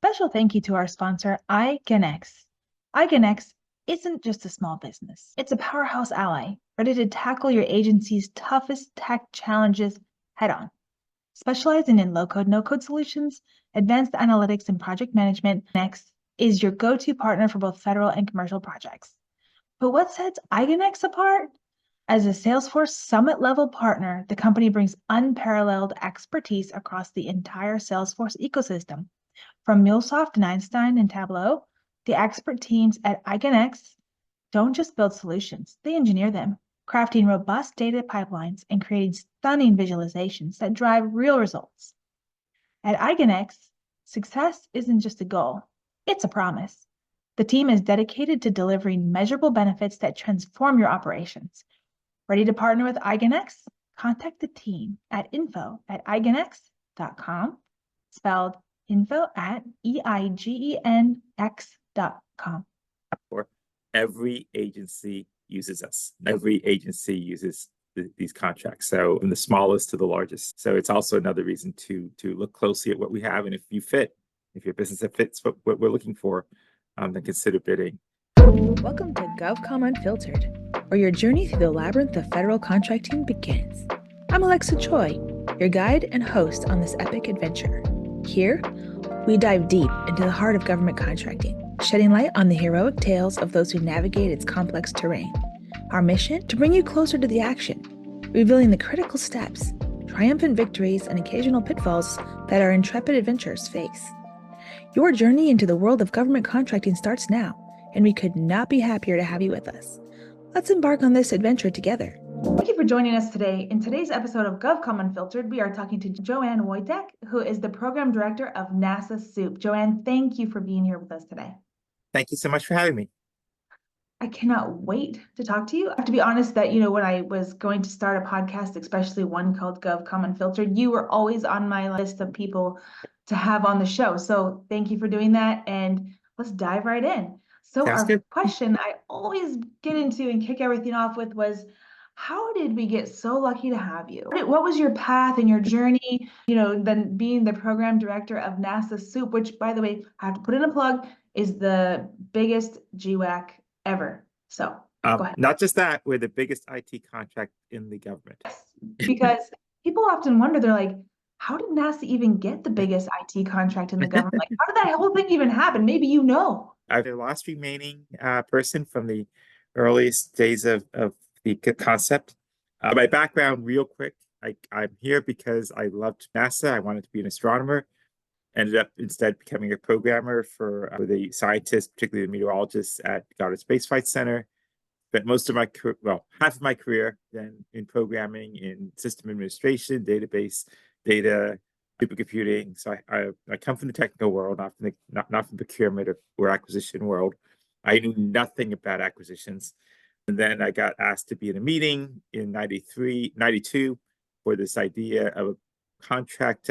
special thank you to our sponsor, iGNX. iGNX isn't just a small business. It's a powerhouse ally, ready to tackle your agency's toughest tech challenges head-on. Specializing in low-code, no-code solutions, advanced analytics, and project management, iGNX is your go-to partner for both federal and commercial projects. But what sets iGNX apart? As a Salesforce Summit-level partner, the company brings unparalleled expertise across the entire Salesforce ecosystem. From MuleSoft and Einstein and Tableau, the expert teams at iGNX don't just build solutions, they engineer them, crafting robust data pipelines and creating stunning visualizations that drive real results. At iGNX, success isn't just a goal, it's a promise. The team is dedicated to delivering measurable benefits that transform your operations. Ready to partner with iGNX? Contact the team at info@ignx.com, spelled info@eigenx.com. Every agency uses us. Every agency uses these contracts. So from the smallest to the largest. So it's also another reason to look closely at what we have. And if you fit, if your business fits what we're looking for, then consider bidding. Welcome to GovCom Unfiltered, where your journey through the labyrinth of federal contracting begins. I'm Alexa Choi, your guide and host on this epic adventure. Here, we dive deep into the heart of government contracting, shedding light on the heroic tales of those who navigate its complex terrain. Our mission? To bring you closer to the action, revealing the critical steps, triumphant victories, and occasional pitfalls that our intrepid adventurers face. Your journey into the world of government contracting starts now, and we could not be happier to have you with us. Let's embark on this adventure together. Thank you for joining us today. In today's episode of GovCom Unfiltered, we are talking to Joanne Woytek, who is the Program Director of NASA SEWP. Joanne, thank you for being here with us today. Thank you so much for having me. I cannot wait to talk to you. I have to be honest that, when I was going to start a podcast, especially one called GovCom Unfiltered, you were always on my list of people to have on the show. So thank you for doing that. And let's dive right in. So Sounds our good. question I always get into and kick everything off with was, how did we get so lucky to have you? What was your path and your journey, then being the program director of NASA SEWP, which, by the way, I have to put in a plug, is the biggest GWAC ever. So go ahead. Not just that, we're the biggest IT contract in the government. Yes, because people often wonder, they're like, how did NASA even get the biggest IT contract in the government? Like, how did that whole thing even happen? Maybe you know. I'm the last remaining person from the earliest days of the concept. My background, real quick, I'm here because I loved NASA. I wanted to be an astronomer. Ended up instead becoming a programmer for the scientists, particularly the meteorologists at Goddard Space Flight Center. Spent most of my half of my career then in programming, in system administration, database, data, supercomputing. So I come from the technical world, not from the procurement or acquisition world. I knew nothing about acquisitions. And then I got asked to be in a meeting in 92 for this idea of a contract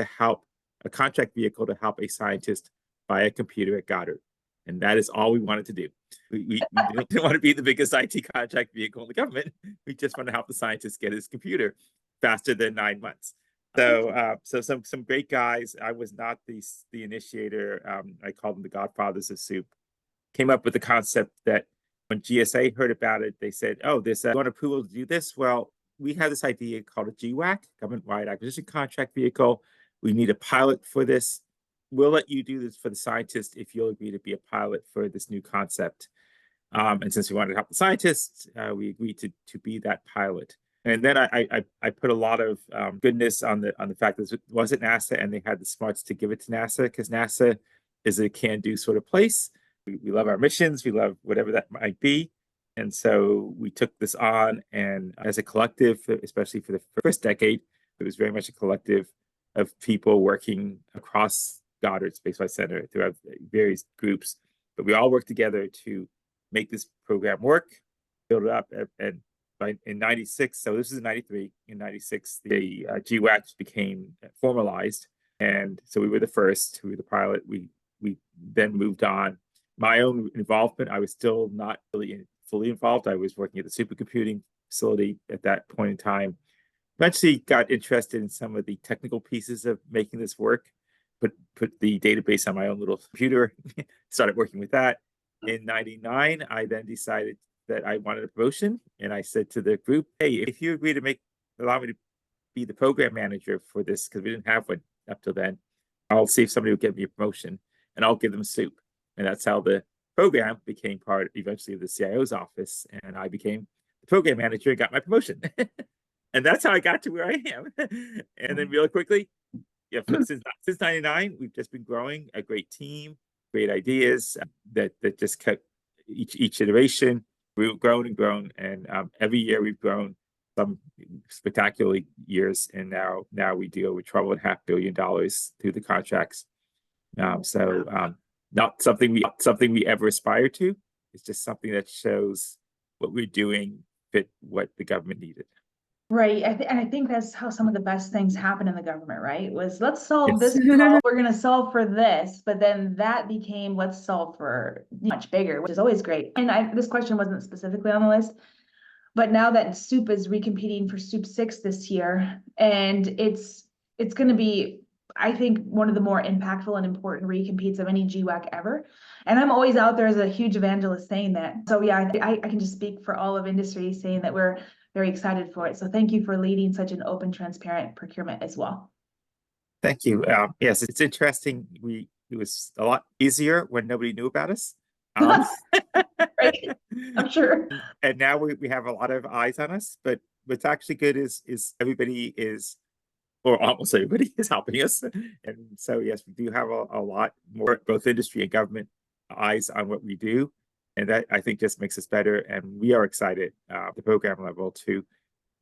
vehicle to help a scientist buy a computer at Goddard. And that is all we wanted to do. We didn't want to be the biggest IT contract vehicle in the government. We just want to help the scientist get his computer faster than 9 months. So some great guys. I was not the initiator. I called them the godfathers of SEWP. Came up with the concept that when GSA heard about it, they said, oh, there's one approval to do this. Well, we have this idea called a GWAC, Government-Wide Acquisition Contract Vehicle. We need a pilot for this. We'll let you do this for the scientists if you'll agree to be a pilot for this new concept. And since we wanted to help the scientists, we agreed to be that pilot. And then I put a lot of goodness on the fact that it wasn't NASA, and they had the smarts to give it to NASA, because NASA is a can-do sort of place. We love our missions. We love whatever that might be. And so we took this on, and as a collective, especially for the first decade, it was very much a collective of people working across Goddard Space Flight Center throughout various groups. But we all worked together to make this program work, build it up. And in 96, so this is in 93, in 96, the GWAC became formalized. And so we were the first, we were the pilot. We then moved on. My own involvement, I was still not really fully involved. I was working at the supercomputing facility at that point in time. Eventually got interested in some of the technical pieces of making this work. put the database on my own little computer, started working with that. In 99, I then decided that I wanted a promotion. And I said to the group, hey, if you agree to allow me to be the program manager for this, because we didn't have one up till then, I'll see if somebody will give me a promotion and I'll give them SEWP. And that's how the program became part eventually of the CIO's office. And I became the program manager and got my promotion. And that's how I got to where I am. And then really quickly, yeah, since 99, we've just been growing a great team, great ideas that just kept each iteration. We've grown and grown. And every year we've grown some spectacular years. And now we deal with $12.5 billion through the contracts. Not something we ever aspire to. It's just something that shows what we're doing fit what the government needed. Right. And I think that's how some of the best things happen in the government, right? Was let's solve this problem. We're going to solve for this, but then that became let's solve for much bigger, which is always great. And this question wasn't specifically on the list, but now that SEWP is recompeting for SEWP 6 this year, and it's going to be, I think, one of the more impactful and important recompetes of any GWAC ever. And I'm always out there as a huge evangelist saying that. So yeah, I can just speak for all of industry saying that we're very excited for it. So thank you for leading such an open, transparent procurement as well. Thank you. Yes, it's interesting. It was a lot easier when nobody knew about us. Right. I'm sure. And now we have a lot of eyes on us. But what's actually good is everybody is, or almost everybody is helping us. And so yes, we do have a lot more, both industry and government, eyes on what we do. And that, I think, just makes us better. And we are excited at the program level to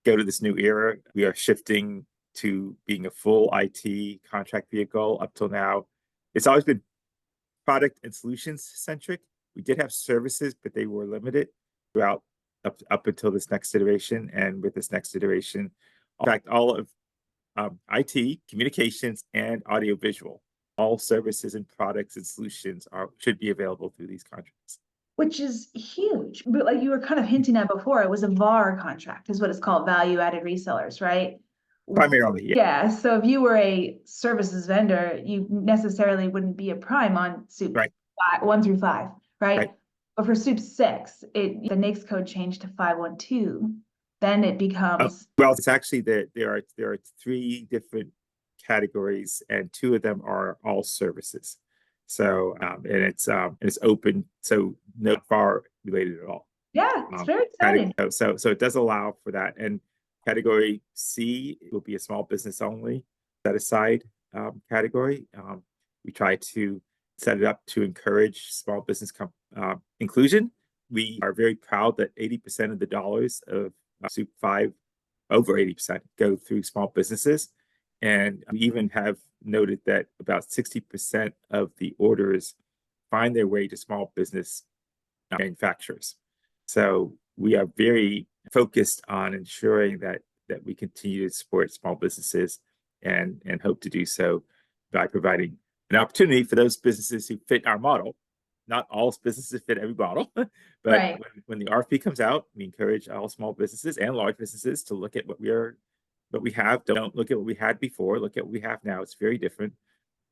go to this new era. We are shifting to being a full IT contract vehicle. Up till now, it's always been product and solutions centric. We did have services, but they were limited throughout up until this next iteration. And with this next iteration, in fact, all of IT, communications, and audiovisual, all services and products and solutions should be available through these contracts. Which is huge. But like you were kind of hinting at before, it was a VAR contract, is what it's called, value-added resellers, right? Primarily, yeah. Yeah. So if you were a services vendor, you necessarily wouldn't be a prime on SEWP Right. 1 through 5, right? Right. But for SEWP 6, the NAICS code changed to 512. Then it becomes well, it's actually that there are 3 different categories, and 2 of them are all services. So and it's open, so no VAR related at all. Yeah, it's very exciting. So it does allow for that. And category C will be a small business only set aside category. We try to set it up to encourage small business inclusion. We are very proud that 80% of the dollars of SEWP 5, over 80%, go through small businesses. And we even have noted that about 60% of the orders find their way to small business manufacturers. So we are very focused on ensuring that we continue to support small businesses and hope to do so by providing an opportunity for those businesses who fit our model. Not all businesses fit every model, but right. when the RFP comes out, we encourage all small businesses and large businesses to look at what we have. Don't look at what we had before. Look at what we have now. It's very different,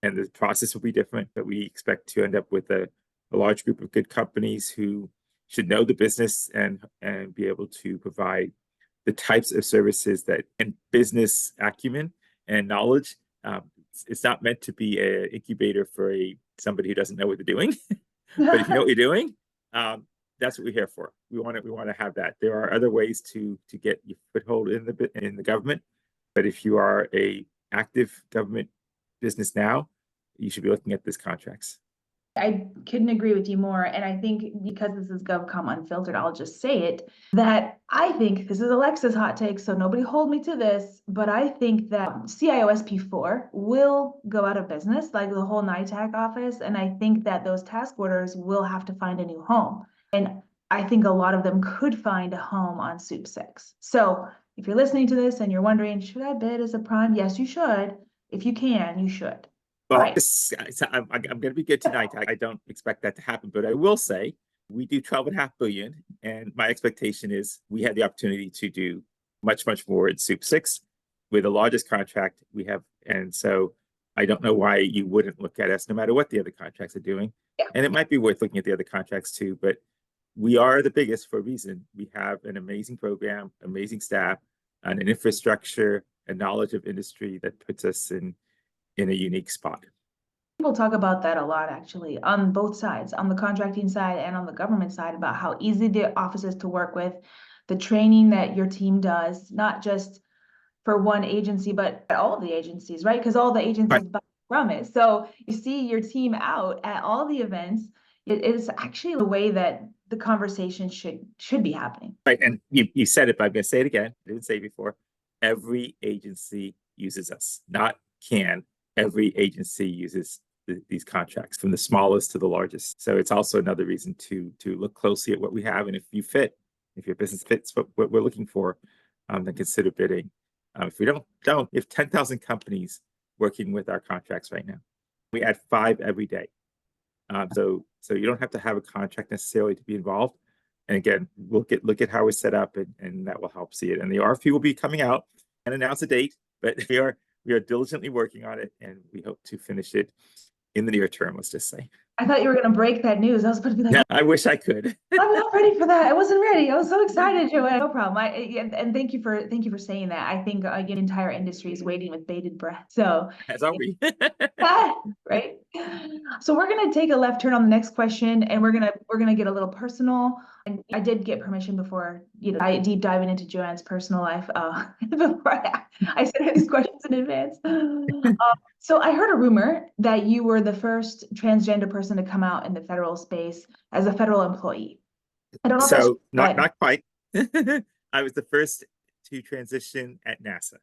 and the process will be different. But we expect to end up with a large group of good companies who should know the business and be able to provide the types of services that, and business acumen and knowledge. It's not meant to be an incubator for somebody who doesn't know what they're doing. But if you know what you're doing, that's what we're here for. We want to have that. There are other ways to get your foothold in the government, but if you are a active government business now, you should be looking at these contracts. I couldn't agree with you more. And I think because this is GovCom Unfiltered, I'll just say it, that I think this is Alexa's hot take, so nobody hold me to this, but I think that CIOSP4 will go out of business, like the whole NITAC office. And I think that those task orders will have to find a new home. And I think a lot of them could find a home on SEWP 6. So if you're listening to this and you're wondering, should I bid as a prime? Yes, you should. If you can, you should. Well, right. I'm going to be good tonight. I don't expect that to happen, but I will say we do $12.5 billion, and my expectation is we have the opportunity to do much, much more in SEWP 6 with the largest contract we have. And so I don't know why you wouldn't look at us no matter what the other contracts are doing. Yeah. And it might be worth looking at the other contracts too, but we are the biggest for a reason. We have an amazing program, amazing staff, and an infrastructure and knowledge of industry that puts us in a unique spot. People talk about that a lot, actually, on both sides, on the contracting side and on the government side, about how easy the office is to work with, the training that your team does, not just for one agency, but all of the agencies, right? Because all the agencies buy from it. So you see your team out at all the events. It is actually the way that the conversation should be happening. Right, and you said it, but I'm going to say it again. I didn't say it before. Every agency uses us, not can. Every agency uses these contracts, from the smallest to the largest. So it's also another reason to look closely at what we have, and if your business fits what we're looking for, then consider bidding. If we don't, we have 10,000 companies working with our contracts right now. We add 5 every day. So you don't have to have a contract necessarily to be involved. And again, look at how we're set up, and that will help see it. And the RFP will be coming out and announce a date, but we are diligently working on it, and we hope to finish it in the near term, let's just say. I thought you were going to break that news. I was about to be like, yeah, I wish I could. I'm not ready for that. I wasn't ready. I was so excited, Joanne. No problem. And thank you for saying that. I think the entire industry is waiting with bated breath. So as are we. right. So we're gonna take a left turn on the next question, and we're gonna get a little personal. And I did get permission before deep diving into Joanne's personal life before I sent her these questions in advance. So I heard a rumor that you were the first transgender person to come out in the federal space as a federal employee. I don't know. So not quite. I was the first to transition at NASA.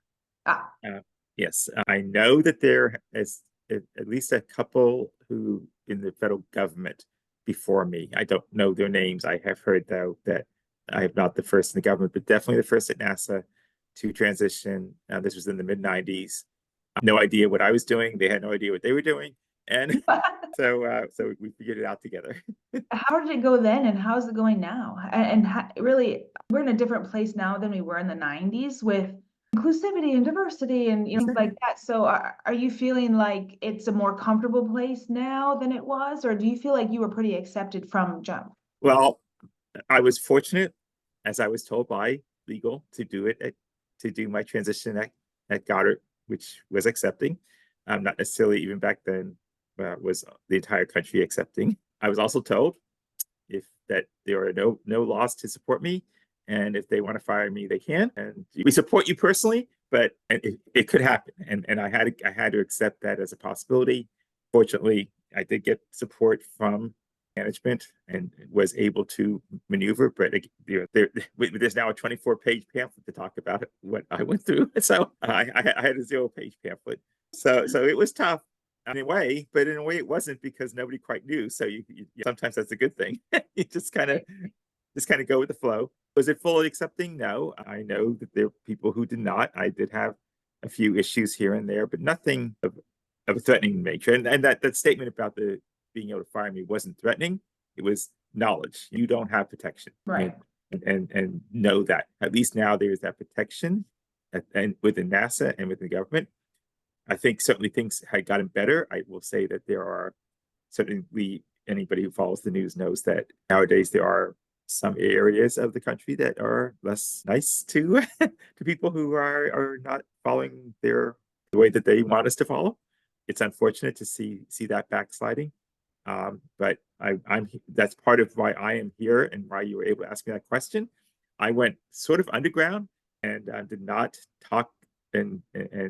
Yes, I know that there is at least a couple who in the federal government before me. I don't know their names. I have heard, though, that I am not the first in the government, but definitely the first at NASA to transition. This was in the mid-90s. No idea what I was doing. They had no idea what they were doing. And so we figured it out together. How did it go then, and how's it going now? And really, we're in a different place now than we were in the 90s with inclusivity and diversity and things like that. So are you feeling like it's a more comfortable place now than it was, or do you feel like you were pretty accepted from jump? Well, I was fortunate, as I was told by legal, to do my transition at Goddard, which was accepting. Not necessarily even back then was the entire country accepting. I was also told that there are no laws to support me, and if they want to fire me, they can. And we support you personally, but it could happen. And I had to accept that as a possibility. Fortunately, I did get support from management and was able to maneuver. But there's now a 24-page pamphlet to talk about what I went through. So I had a 0-page pamphlet. So it was tough in a way, but in a way it wasn't, because nobody quite knew. So you sometimes that's a good thing. You just kind of go with the flow. Was it fully accepting? No. I know that there are people who did not. I did have a few issues here and there, but nothing of a threatening nature. And that statement about the being able to fire me wasn't threatening. It was knowledge. You don't have protection. Right. And know that. At least now there is that protection and within NASA and within the government. I think certainly things had gotten better. I will say that there are certainly, anybody who follows the news knows that nowadays there are some areas of the country that are less nice to people who are not following the way that they want us to follow. It's unfortunate to see that backsliding, but that's part of why I am here and why you were able to ask me that question. I went sort of underground and did not talk and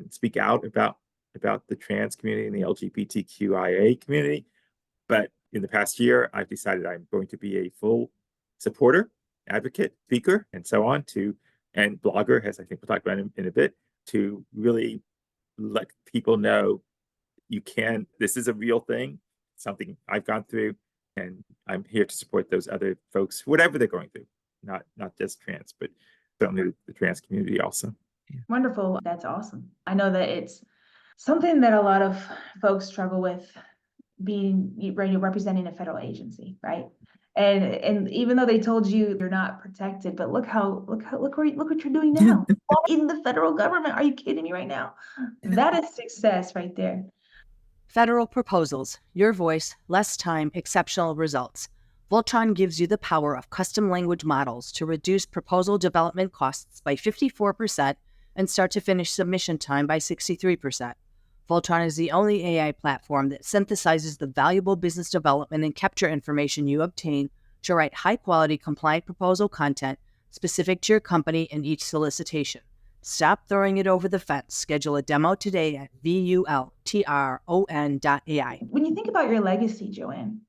speak out about the trans community and the LGBTQIA community, but in the past year, I've decided I'm going to be a full supporter, advocate, speaker, and so on, and blogger, as I think we'll talk about in a bit, to really let people know this is a real thing, something I've gone through, and I'm here to support those other folks, whatever they're going through, not just trans, but certainly the trans community also. Yeah. Wonderful. That's awesome. I know that it's something that a lot of folks struggle with, representing a federal agency, right? And even though they told you you're not protected, but look what you're doing now in the federal government. Are you kidding me right now? That is success right there. Federal proposals, your voice, less time, exceptional results. Voltron gives you the power of custom language models to reduce proposal development costs by 54% and start to finish submission time by 63%. Voltron is the only AI platform that synthesizes the valuable business development and capture information you obtain to write high-quality compliant proposal content specific to your company and each solicitation. Stop throwing it over the fence. Schedule a demo today at vultron.ai. When you think about your legacy, Joanne,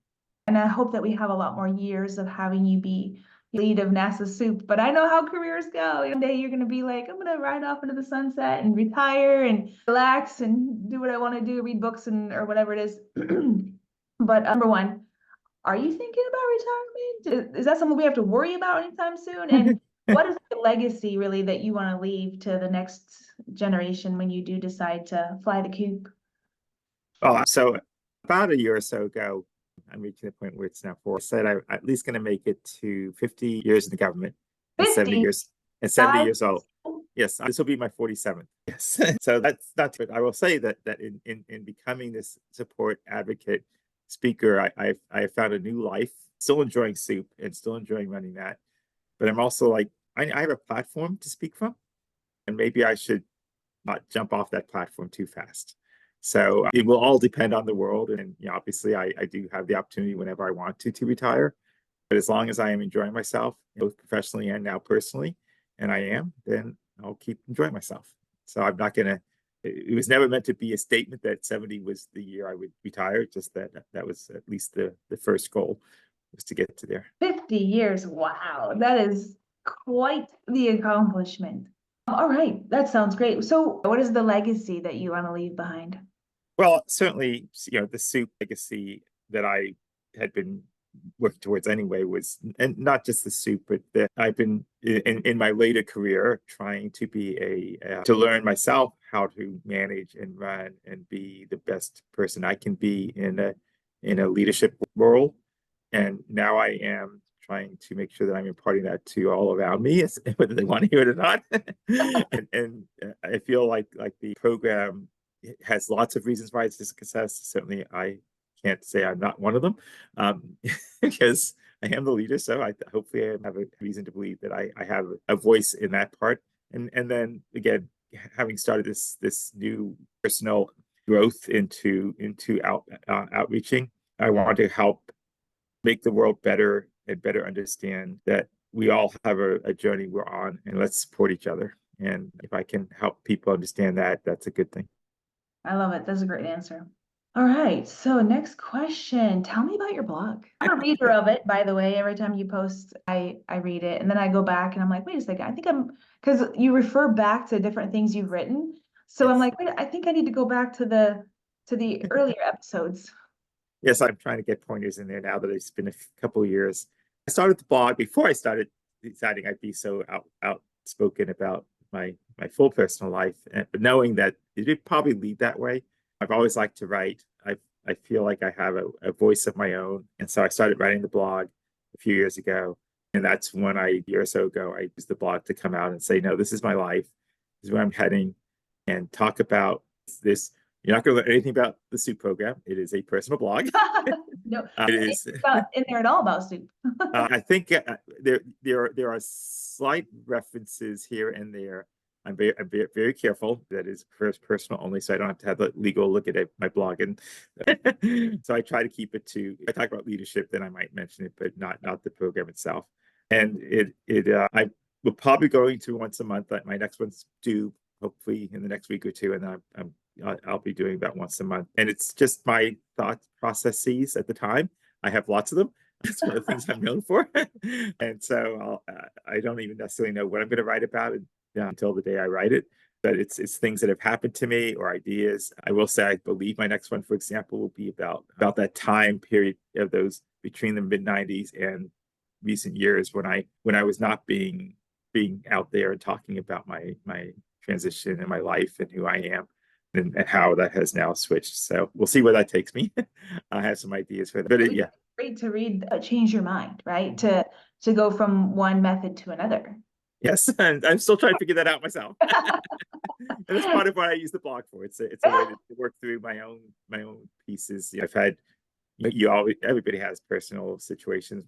and I hope that we have a lot more years of having you be lead of NASA SEWP, but I know how careers go. One day you're going to be like, I'm going to ride off into the sunset and retire and relax and do what I want to do, read books and or whatever it is. But number one, are you thinking about retirement? Is that something we have to worry about anytime soon? And what is the legacy really that you want to leave to the next generation when you do decide to fly the coop? Well, so about a year or so ago, I'm reaching the point where it's now 4. I said I'm at least going to make it to 50 years in the government and 70 years old. Yes, this will be my 47th. Yes, so that's not good. I will say that in becoming this support advocate speaker, I have found a new life. Still enjoying SEWP and still enjoying running that, but I'm also like I have a platform to speak from, and maybe I should not jump off that platform too fast. So it will all depend on the world, and obviously I do have the opportunity whenever I want to retire. But as long as I am enjoying myself, both professionally and now personally, and I am, then I'll keep enjoying myself. So I'm not gonna. It was never meant to be a statement that 70 was the year I would retire. Just that was at least the first goal, was to get to there. 50 years, wow, that is quite the accomplishment. All right, that sounds great. So what is the legacy that you want to leave behind? Well, certainly, the SEWP legacy that I had been working towards anyway was, and not just the SEWP, but that I've been in my later career trying to be to learn myself how to manage and run and be the best person I can be in a leadership role. And now I am trying to make sure that I'm imparting that to all around me, whether they want to hear it or not. and I feel like the program has lots of reasons why it's a success. Certainly, I can't say I'm not one of them, because I am the leader. So hopefully I have a reason to believe that I have a voice in that part. And then again, having started this new personal growth into outreaching, I want to help make the world better and better understand that we all have a journey we're on, and let's support each other. And if I can help people understand that, that's a good thing. I love it. That's a great answer. All right. So next question. Tell me about your blog. I'm a reader of it, by the way. Every time you post, I read it. And then I go back and I'm like, wait a second. because you refer back to different things you've written. So I'm like, wait, I think I need to go back to the earlier episodes. Yes, I'm trying to get pointers in there now that it's been a couple of years. I started the blog before I started deciding I'd be so outspoken about my full personal life, but knowing that it would probably lead that way. I've always liked to write. I feel like I have a voice of my own, and so I started writing the blog a few years ago, and that's when a year or so ago I used the blog to come out and say, no, this is my life, this is where I'm heading, and talk about this. You're not going to learn anything about the SEWP program. It is a personal blog. No, it is not in there at all about SEWP. I think there are slight references here and there. I'm very careful. That is personal only, so I don't have to have the legal look at my blog. And so I try to keep it to. If I talk about leadership, then I might mention it, but not the program itself. And I will probably going to once a month. My next one's due hopefully in the next week or two, and then I'll be doing that once a month. And it's just my thought processes at the time. I have lots of them. That's one of the things I'm known for. And so I don't even necessarily know what I'm going to write about until the day I write it. But it's things that have happened to me or ideas. I will say I believe my next one, for example, will be about that time period of those between the mid-90s and recent years when I was not being out there and talking about my transition in my life and who I am. And how that has now switched. So we'll see where that takes me. I have some ideas for that. But yeah. Great to read, change your mind, right? To go from one method to another. Yes, and I'm still trying to figure that out myself. that's part of what I use the blog for. It's a way to work through my own pieces. I've had everybody has personal situations.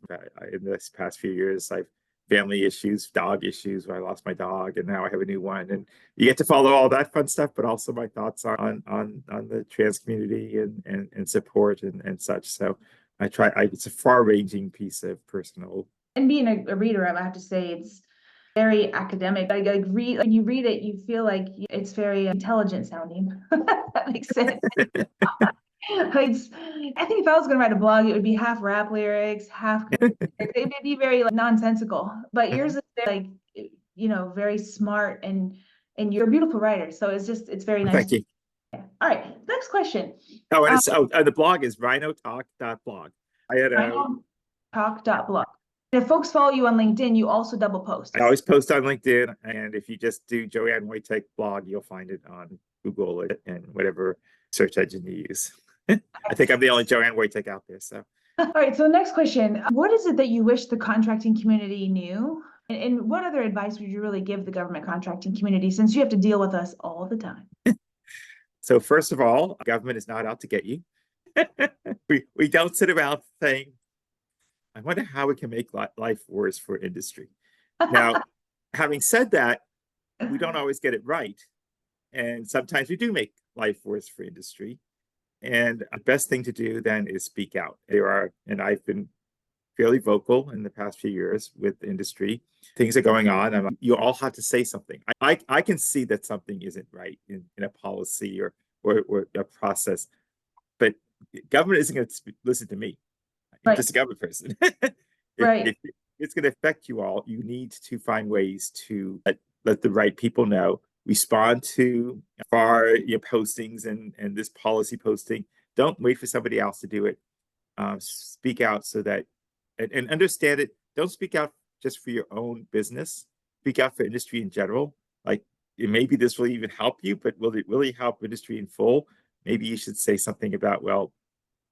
In this past few years, I've family issues, dog issues, where I lost my dog, and now I have a new one. And you get to follow all that fun stuff, but also my thoughts on the trans community and support and such. So it's a far-ranging piece of personal. And being a reader, I have to say it's very academic. When you read it, you feel like it's very intelligent sounding. That makes sense. I think if I was going to write a blog, it would be half rap lyrics, half it would be very nonsensical. But yours is very smart, and you're a beautiful writer. So it's very nice. Thank you. All right, next question. Oh, and the blog is RhinoTalk.blog. I had RhinoTalk.blog. And if folks follow you on LinkedIn, you also double post. I always post on LinkedIn, and if you just do Joanne Woytek blog, you'll find it on Google and whatever search engine you use. I think I'm the only Joanne Woytek out there. So, all right. So next question: what is it that you wish the contracting community knew, and what other advice would you really give the government contracting community, since you have to deal with us all the time? So first of all, government is not out to get you. we don't sit around saying, I wonder how we can make life worse for industry. Now, having said that, we don't always get it right. And sometimes we do make life worse for industry. And the best thing to do then is speak out. And I've been fairly vocal in the past few years with the industry. Things are going on. You all have to say something. I can see that something isn't right in a policy or a process, but government isn't going to listen to me. I'm just a government person. If it's going to affect you all, you need to find ways to let the right people know. Respond to our postings and this policy posting. Don't wait for somebody else to do it. Speak out so that and understand it. Don't speak out just for your own business. Speak out for industry in general. Like, maybe this will even help you, but will it really help industry in full? Maybe you should say something about, well,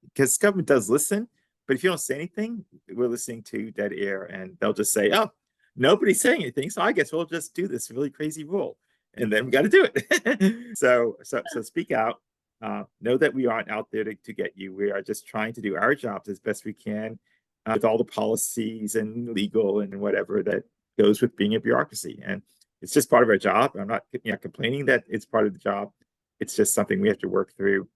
because government does listen, but if you don't say anything, we're listening to dead air, and they'll just say, oh, nobody's saying anything, so I guess we'll just do this really crazy rule. And then we got to do it. So speak out. Know that we aren't out there to get you. We are just trying to do our jobs as best we can with all the policies and legal and whatever that goes with being a bureaucracy. And it's just part of our job. I'm not complaining that it's part of the job. It's just something we have to work through,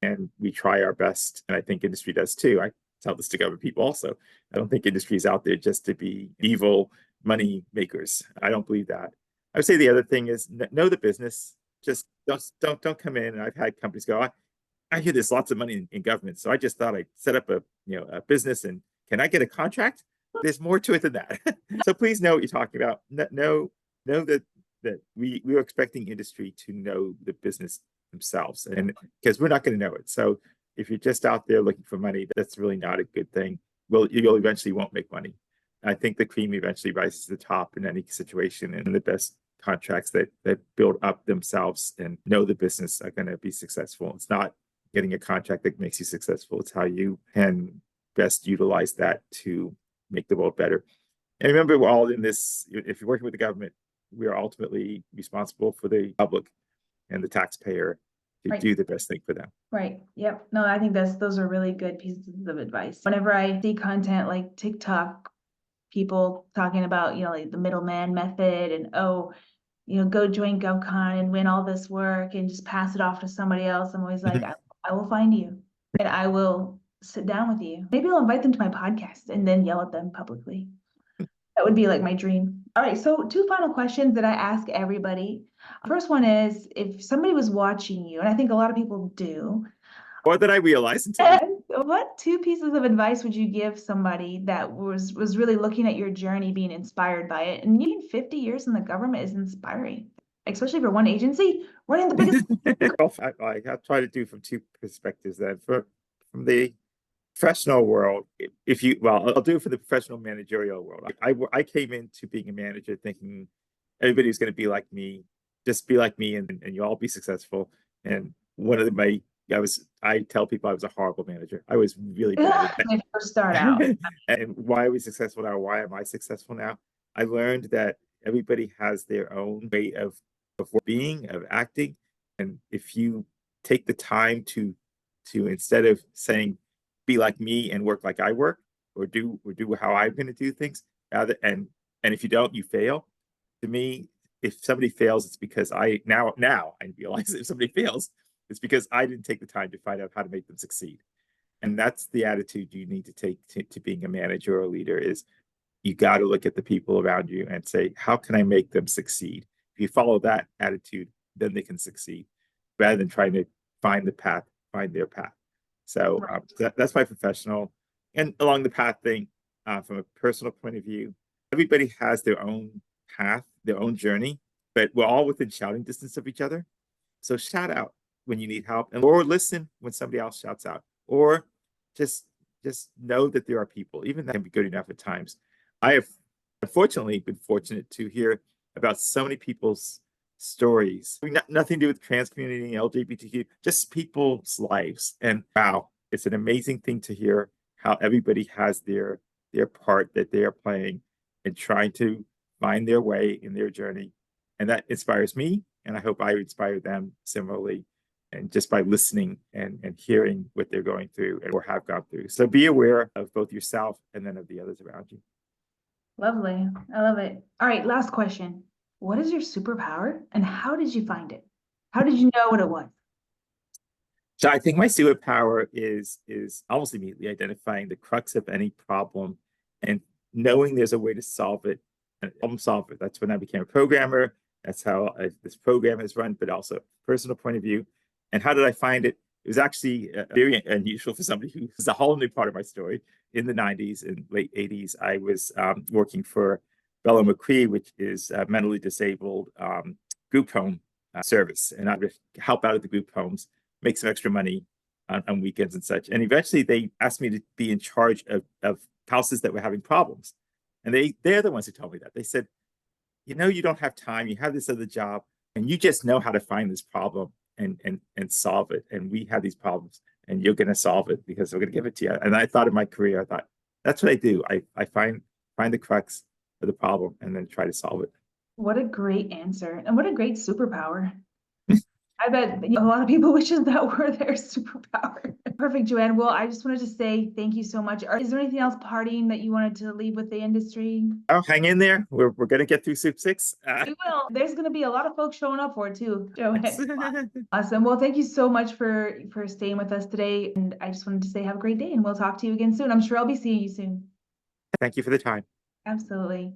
and we try our best. And I think industry does too. I tell this to government people also. I don't think industry is out there just to be evil money makers. I don't believe that. I would say the other thing is know the business. Just don't come in. And I've had companies go, I hear there's lots of money in government, so I just thought I'd set up a business, and can I get a contract? There's more to it than that. So please know what you're talking about. Know that we are expecting industry to know the business themselves, and because we're not going to know it. So if you're just out there looking for money, that's really not a good thing. You'll eventually won't make money. I think the cream eventually rises to the top in any situation, and the best contracts that build up themselves and know the business are going to be successful. It's not getting a contract that makes you successful. It's how you can best utilize that to make the world better. And remember, we're all in this. If you're working with the government, we are ultimately responsible for the public and the taxpayer to do the best thing for them. Right. Yep. No, I think those are really good pieces of advice. Whenever I see content like TikTok, people talking about, like the middleman method and, go join GovCon and win all this work and just pass it off to somebody else. I'm always like, I will find you and I will sit down with you. Maybe I'll invite them to my podcast and then yell at them publicly. That would be like my dream. All right. So 2 final questions that I ask everybody. First one is, if somebody was watching you, and I think a lot of people do. What did I realize? What 2 pieces of advice would you give somebody that was really looking at your journey, being inspired by it? And even 50 years in the government is inspiring, especially for one agency running the biggest. I try to do from 2 perspectives. Then from the professional world, I'll do it for the professional managerial world. I came into being a manager thinking everybody was going to be like me, just be like me, and you all be successful. And I tell people I was a horrible manager. I was really bad. When I first start out. And why are we successful now? Why am I successful now? I learned that everybody has their own way of being, of acting. And if you take the time to instead of saying, be like me and work like I work, or do how I'm going to do things, and if you don't, you fail. To me, if somebody fails, it's because I realize if somebody fails, it's because I didn't take the time to find out how to make them succeed. And that's the attitude you need to take to being a manager or a leader. Is you got to look at the people around you and say, how can I make them succeed? If you follow that attitude, then they can succeed, rather than trying to find their path. So that's my professional. And along the path thing, from a personal point of view, everybody has their own path, their own journey, but we're all within shouting distance of each other. So shout out when you need help, or listen when somebody else shouts out, or just know that there are people, even that can be good enough at times. I have unfortunately been fortunate to hear about so many people's stories, nothing to do with trans community, LGBTQ, just people's lives. And wow, it's an amazing thing to hear how everybody has their part that they are playing and trying to find their way in their journey. And that inspires me, and I hope I inspire them similarly, and just by listening and hearing what they're going through or have gone through. So be aware of both yourself and then of the others around you. Lovely. I love it. All right, last question. What is your superpower and how did you find it? How did you know what it was? So I think my superpower is almost immediately identifying the crux of any problem and knowing there's a way to solve it and problem solve it. That's when I became a programmer. That's how this program is run, but also personal point of view. And how did I find it? It was actually very unusual for somebody who is a whole new part of my story. In the 90s and late 80s, I was working for Bella McCree, which is a mentally disabled group home service. And I would help out at the group homes, make some extra money on weekends and such. And eventually they asked me to be in charge of houses that were having problems. And they're the ones who told me that. They said, you know, you don't have time, you have this other job, and you just know how to find this problem and solve it. And we have these problems and you're going to solve it because we're going to give it to you. And I thought in my career, I thought, that's what I do. I find the crux of the problem and then try to solve it. What a great answer. And what a great superpower. I bet a lot of people wishes that were their superpower. Perfect, Joanne. Well, I just wanted to say thank you so much. Is there anything else parting that you wanted to leave with the industry? Oh, hang in there. We're going to get through SEWP 6. We will. There's going to be a lot of folks showing up for it too, Joanne. Awesome. Well, thank you so much for staying with us today. And I just wanted to say have a great day and we'll talk to you again soon. I'm sure I'll be seeing you soon. Thank you for the time. Absolutely.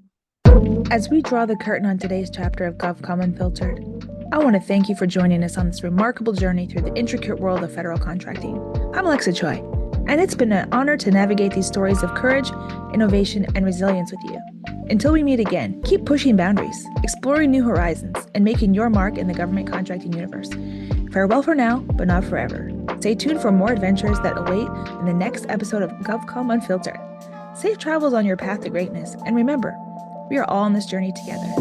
As we draw the curtain on today's chapter of GovCom Unfiltered, I want to thank you for joining us on this remarkable journey through the intricate world of federal contracting. I'm Alexa Choi, and it's been an honor to navigate these stories of courage, innovation, and resilience with you. Until we meet again, keep pushing boundaries, exploring new horizons, and making your mark in the government contracting universe. Farewell for now, but not forever. Stay tuned for more adventures that await in the next episode of GovCom Unfiltered. Safe travels on your path to greatness, and remember, we are all on this journey together.